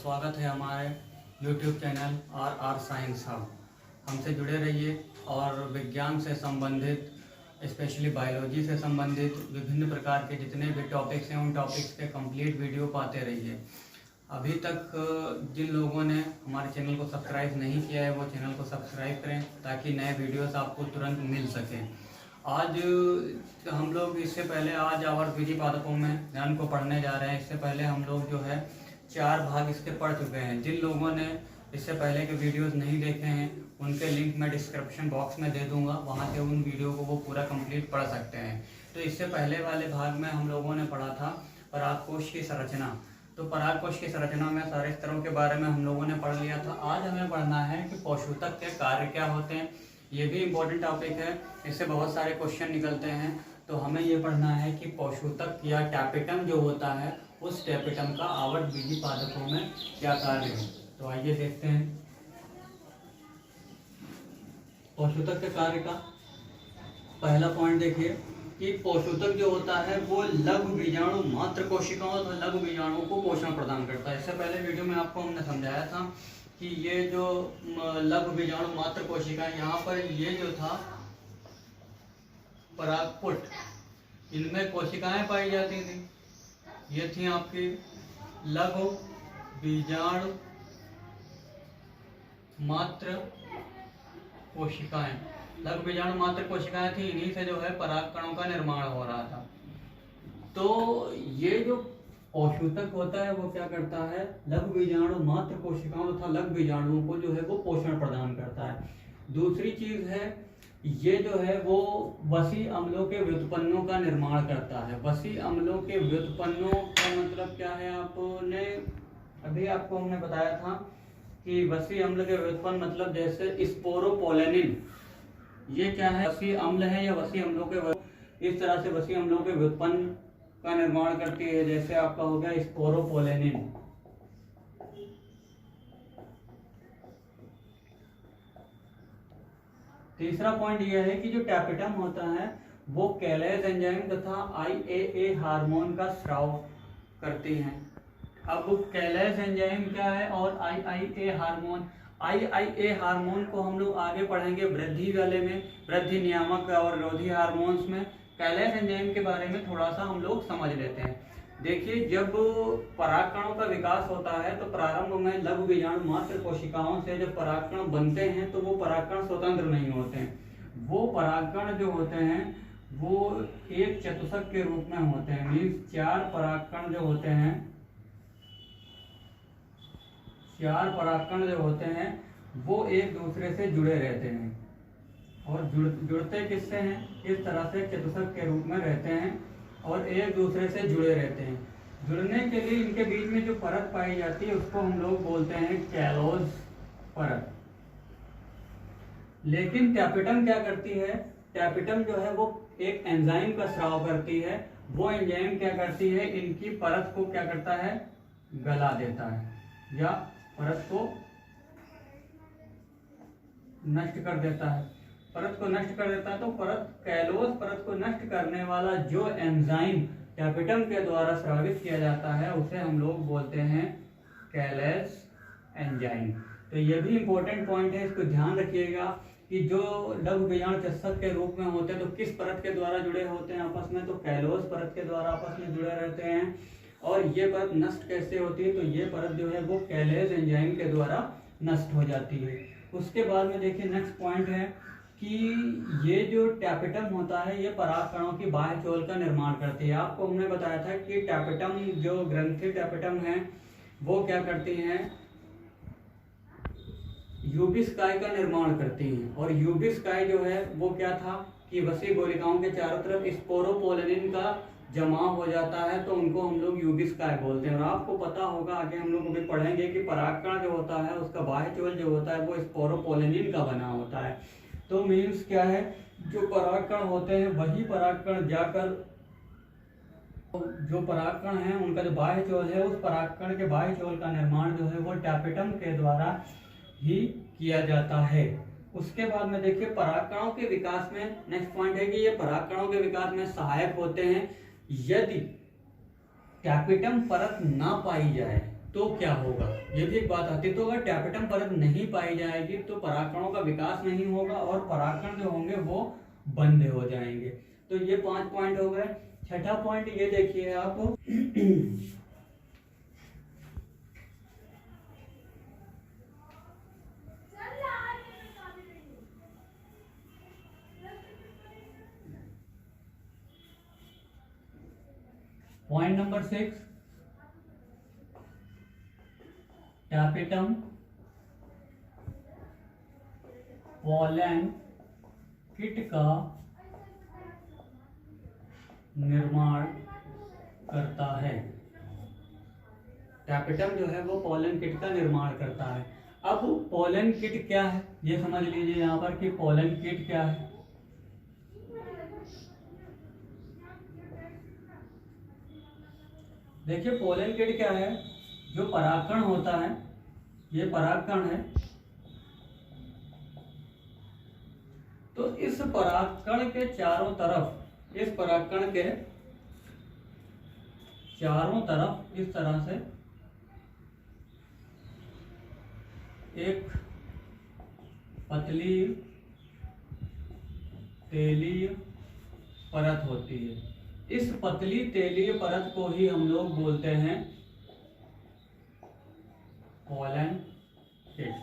स्वागत है हमारे YouTube channel are science hub. हमसे जुड़े रहिए और विज्ञान से संबंधित, स्पेशली बायोलॉजी से संबंधित विभिन्न प्रकार के जितने भी टॉपिक्स हैं उन टॉपिक्स के कंप्लीट वीडियो पाते रहिए। अभी तक जिन लोगों ने हमारे चैनल को सब्सक्राइब नहीं किया है वो चैनल को सब्सक्राइब करें ताकि नए वीडियोस आपको तुरंत मिल सकें। आज हम लोग इससे पहले आज आवर्त पादपों में ज्ञान को पढ़ने जा रहे हैं। इससे पहले हम लोग जो है 4 भाग इसके पढ़ चुके हैं। जिन लोगों ने इससे पहले के वीडियोस नहीं देखे हैं उनके लिंक मैं डिस्क्रिप्शन बॉक्स में दे दूंगा, वहां से उन वीडियो को वो पूरा कंप्लीट पढ़ सकते हैं। तो इससे पहले वाले भाग में हम लोगों ने पढ़ा था परागकोश की संरचना। तो परागकोश की संरचना में सारे स्तरों के बारे में हम लोगों ने पढ़ लिया था। आज हमें पढ़ना है कि पोषूतक के कार्य क्या होते हैं। ये भी इम्पोर्टेंट टॉपिक है, इससे बहुत सारे क्वेश्चन निकलते हैं। तो हमें ये पढ़ना है कि पोषूतक या टैपेटम जो होता है उस टैपेटम का आवर्तबीजी पादपों में क्या कार्य है। तो आइए देखते हैं पोषूतक के कार्य का। पहला पॉइंट देखिए कि पोषूतक जो होता है वो लघु बीजाणु मात्र कोशिकाओं और लघु बीजाणुओं को पोषण प्रदान करता है। इससे पहले वीडियो में आपको हमने समझाया था कि ये जो लघु बीजाणु मात्र कोशिका, यहाँ पर ये जो था परागपुट, इनमें कोशिकाएं पाई जाती थी। ये थी आपकी लघु बीजाणु मात्र कोशिकाएं। लघु बीजाणु मात्र कोशिकाएं थी, इन्हीं से जो है परागकणों का निर्माण हो रहा था। तो ये जो पोषूतक होता है वो क्या करता है, लघु बीजाणु मात्र कोशिकाओं तथा लघु बीजाणुओं को जो है वो पोषण प्रदान करता है। दूसरी चीज है ये जो है वो वसी अम्लों के व्युत्पन्नों का निर्माण करता है। वसी अम्लों के व्युत्पन्नों का मतलब क्या है, आपने अभी आपको हमने बताया था कि वसी अम्ल के व्युत्पन्न मतलब जैसे स्पोरोपोलेनिन, ये क्या है, वसी अम्ल है या वसी अम्लों के इस तरह से वसी अम्लों के व्युत्पन्न का निर्माण करती है। जैसे आपका हो गया स्पोरोपोलेनिन। तीसरा पॉइंट यह है कि जो टैपेटम होता है वो कैलेज एंजाइम तथा IAA हार्मोन का स्राव करती हैं। अब कैलेज एंजाइम क्या है और IAA हार्मोन, IAA हार्मोन को हम लोग आगे पढ़ेंगे वृद्धि वाले में, वृद्धि नियामक और रोधी हार्मोन्स में। कैलेज एंजाइम के बारे में थोड़ा सा हम लोग समझ लेते हैं। देखिए, जब परागकणों का विकास होता है तो प्रारंभ में लघु बीजाणु मात्र कोशिकाओं से जब परागकण बनते हैं तो वो परागकण स्वतंत्र नहीं होते हैं। वो परागकण जो होते हैं वो एक चतुष्क के रूप में होते हैं। मीन्स 4 परागकण जो होते हैं, 4 परागकण जो होते हैं वो एक दूसरे से जुड़े रहते हैं। और जुड़ते किससे हैं, इस तरह से चतुष्क के रूप में रहते हैं और एक दूसरे से जुड़े रहते हैं। जुड़ने के लिए इनके बीच में जो परत पाई जाती है उसको हम लोग बोलते हैं कैलोज परत। लेकिन टैपेटम क्या करती है, टैपेटम जो है वो एक एंजाइम का स्राव करती है। वो एंजाइम क्या करती है, इनकी परत को क्या करता है, गला देता है या परत को नष्ट कर देता है। परत को नष्ट कर देता है तो कैलोज परत को नष्ट करने वाला जो एंजाइम टैपेटम के द्वारा स्रावित किया जाता है उसे हम लोग बोलते हैं कैलेज एंजाइम। तो ये भी इंपॉर्टेंट पॉइंट है, इसको ध्यान रखिएगा कि जो लघु बीजाणु चतुष्क के रूप में होते हैं तो किस परत के द्वारा जुड़े होते हैं आपस में, तो कैलोज परत के द्वारा आपस में जुड़े रहते हैं। और ये परत नष्ट कैसे होती है, तो ये परत जो है वो कैलेज एंजाइम के द्वारा नष्ट हो जाती है। उसके बाद में देखिए नेक्स्ट पॉइंट है कि ये जो टैपेटम होता है ये परागकणों की बाह्य चोल का निर्माण करती है। आपको हमने बताया था कि टैपेटम जो ग्रंथि टैपेटम है वो क्या करती हैं, यूबिस्काई का निर्माण करती हैं। और यूबिस्काई जो है वो क्या था कि वसी गोलिकाओं के चारों तरफ स्पोरोपोलेनिन का जमाव हो जाता है तो उनको हम लोग यूबिस्काई बोलते हैं। और आपको पता होगा, आगे हम लोग अभी पढ़ेंगे कि परागकण जो होता है उसका बाह्य चोल जो होता है वो स्पोरोपोलेनिन का बना होता है। तो मीन्स क्या है, जो परागकण होते हैं वही परागकण जाकर जो परागकण हैं उनका जो बाह्य चोल है उस परागकण के बाह्य चोल का निर्माण जो है वो टैपेटम के द्वारा ही किया जाता है। उसके बाद में देखिए परागकणों के विकास में नेक्स्ट पॉइंट है कि ये परागकणों के विकास में सहायक होते हैं। यदि टैपेटम परत ना पाई जाए तो क्या होगा, ये भी एक बात आती है। तो अगर टैपेटम परत नहीं पाई जाएगी तो परागकणों का विकास नहीं होगा और परागकण जो होंगे वो बंद हो जाएंगे। तो ये 5 पॉइंट हो गए। छठा पॉइंट ये देखिए आप point number 6, tapetum pollen kit का निर्माण करता है। टैपेटम जो है वो पॉलन किट का निर्माण करता है। अब पॉलन किट क्या है ये समझ लीजिए यहाँ पर कि पॉलन किट क्या है। देखिए पॉलन किट क्या है, जो परागकण होता है, ये परागकण है। तो इस परागकण के चारों तरफ, इस परागकण के चारों तरफ इस तरह से एक पतली तेलीय परत होती है। इस पतली तेलीय परत को ही हम लोग बोलते हैं पॉलन किट।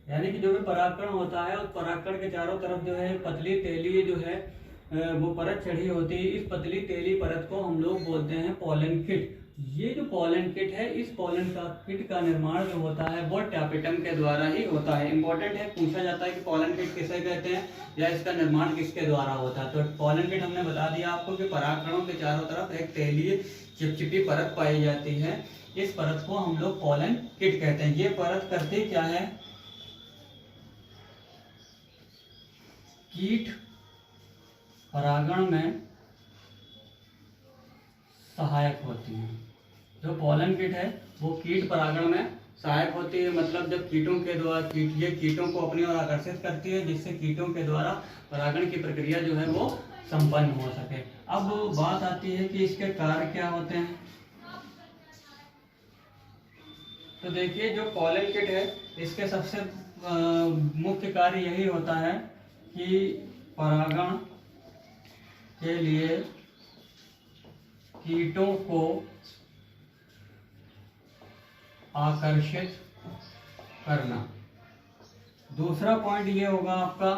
यानी कि जो भी परागकण होता है उस परागकण के चारों तरफ जो है पतली तेलीय जो है वो परत चढ़ी होती है। इस पतली तेली परत को हम लोग बोलते हैं पॉलन किट। ये जो पॉलन किट है, इस पॉलन का किट का निर्माण जो होता है वो टैपेटम के द्वारा ही होता है। इंपॉर्टेंट है, पूछा जाता है कि पॉलन किट किसे कहते हैं या इसका निर्माण किसके द्वारा होता है। तो पॉलन किट हमने बता दिया आपको कि परागकणों के चारों तरफ एक तेलीय चिपचिपी परत पाई जाती है। इस परत को हम लोग पॉलन किट कहते हैं। ये परत करती क्या है, कीट परागण में सहायक होती है। जो पॉलन किट है वो कीट परागण में सहायक होती है। मतलब जब कीटों के द्वारा ये कीटों को अपनी ओर आकर्षित करती है, जिससे कीटों के द्वारा परागण की प्रक्रिया जो है वो संपन्न हो सके। अब बात आती है कि इसके कार्य क्या होते हैं। तो देखिए जो पॉलन किट है इसके सबसे मुख्य कार्य यही होता है कि परागण के लिए कीटों को आकर्षित करना। दूसरा पॉइंट ये होगा आपका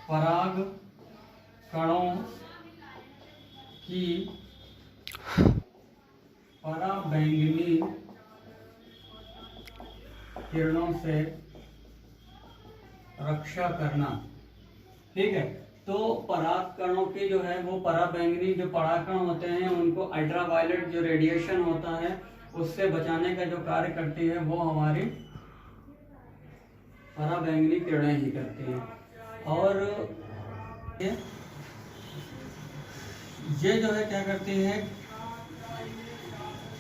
पराग कणों की पराबैंगनी किरणों से रक्षा करना। ठीक है, तो परागकणों की जो है वो पराबैंगनी जो परागकण होते हैं उनको अल्ट्रावायलेट जो रेडिएशन होता है उससे बचाने का जो कार्य करती है वो हमारी पराबैंगनी किरणें ही करती हैं। और ये जो है क्या करती है,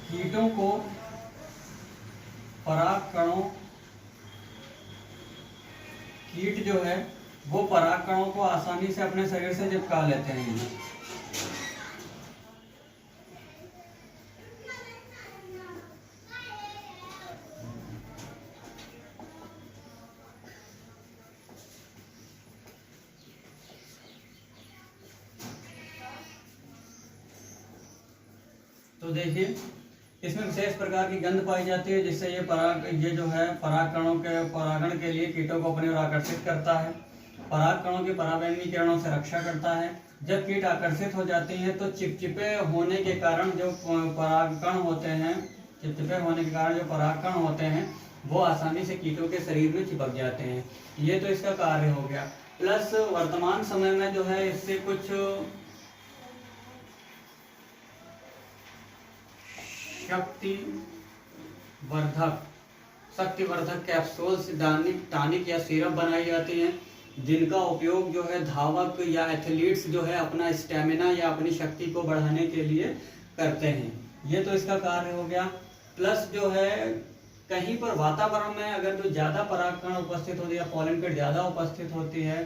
कीटों को परागकणों कीट जो है वो परागकणों को आसानी से अपने शरीर से चिपका लेते हैं। तो देखिए इसमें विशेष प्रकार की गंध पाई जाती है जिससे ये जो है परागकणों के परागण के लिए कीटों को अपनी ओर आकर्षित करता है। परागकणों की पराबैंगनी किरणों से रक्षा करता है। जब कीट आकर्षित हो जाती हैं तो चिपचिपे होने के कारण जो परागकण होते हैं, चिपचिपे होने के कारण जो परागकण होते हैं वो आसानी से कीटों के शरीर में चिपक जाते हैं। ये तो इसका कार्य हो गया। प्लस वर्तमान समय में जो है इससे कुछ शक्तिवर्धक कैप्सूल्स, टॉनिक या सिरप बनाई जाती हैं जिनका उपयोग जो है धावक या एथलीट्स जो है अपना स्टेमिना या अपनी शक्ति को बढ़ाने के लिए करते हैं। ये तो इसका कार्य हो गया। प्लस जो है कहीं पर वातावरण में अगर जो ज़्यादा परागकण उपस्थित होती है, पॉलन किट ज़्यादा उपस्थित होती है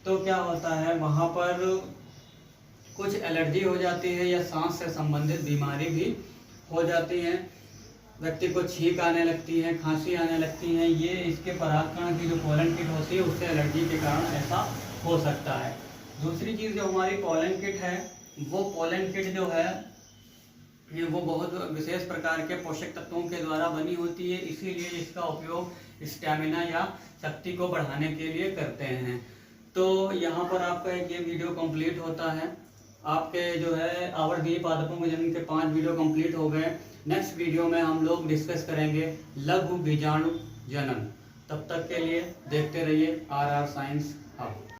तो क्या होता है, वहाँ पर कुछ एलर्जी हो जाती है या सांस से संबंधित बीमारी भी हो जाती है। व्यक्ति को छींक आने लगती है, खांसी आने लगती है। ये इसके परागकण की जो पोलन किट होती है उससे एलर्जी के कारण ऐसा हो सकता है। दूसरी चीज़ जो हमारी पोलन किट है, वो पोलन किट जो है ये वो बहुत विशेष प्रकार के पोषक तत्वों के द्वारा बनी होती है, इसीलिए इसका उपयोग स्टैमिना या शक्ति को बढ़ाने के लिए करते हैं। तो यहाँ पर आपका एक ये वीडियो कंप्लीट होता है। आपके जो है आवर्तीय पादपों में जन्म के 5 वीडियो कंप्लीट हो गए। नेक्स्ट वीडियो में हम लोग डिस्कस करेंगे लघु बीजाणु जनन। तब तक के लिए देखते रहिए RR साइंस हब।